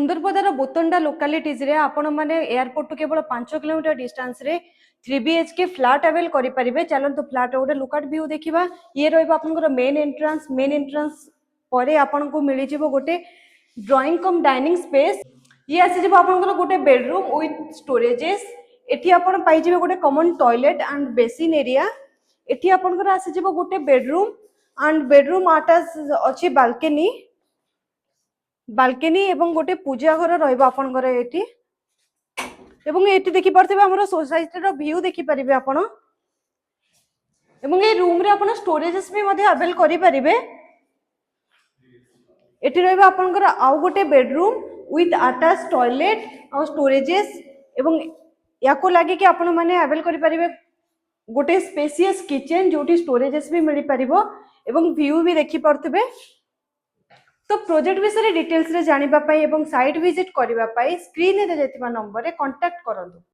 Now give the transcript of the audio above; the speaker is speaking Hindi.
सुंदरपदार बोतंडा लोकालिटीज रे आपण माने एयरपोर्ट टू केवल 5 किलोमीटर डिस्टेंस रे 3 BHK फ्लैट अवेल करि परिबे। चलंतु फ्लैट गोटे लुकआउट व्यू देखिबा। ये रहइबा आपनकर मेन एंट्रेंस परे आपनको मिली जिवो गोटे ड्राइंग कम डाइनिंग स्पेस। ये आसी जिवो आपनकर गोटे बेडरूम विथ स्टोरेजेस। एठी आपण पाई जिवो गोटे common toilet and basin area. एठी आपनकर आसी जिवो गोटे बेडरूम एंड बेडरूम अटैच अछि बालकनी एवं गोटे पूजा घर रहइबा आपनकर एठी। एवं एठी देखि परथिबा हमरो सोसाइटी रो व्यू देखि परिबे आपण। एवं ए रूम रे आपण स्टोरेजेस भी मध्ये अवेल करि परिबे। एठी रहइबा आपनकर आउ गोटे बेडरूम विथ अटैच टॉयलेट और स्टोरेजेस। एवं याको लागि कि आपण माने अवेल करि परिबे गोटे स्पेशियस किचन जोटी स्टोरेजेस भी मिली परिबो एवं व्यू भी देखि परथिबे। तो प्रोजेक्ट विषय डिटेल्स रे जानिबा पई एवं साइट विजिट करिबा पई स्क्रीन रे जेतिबा नंबर रे कांटेक्ट करंतु।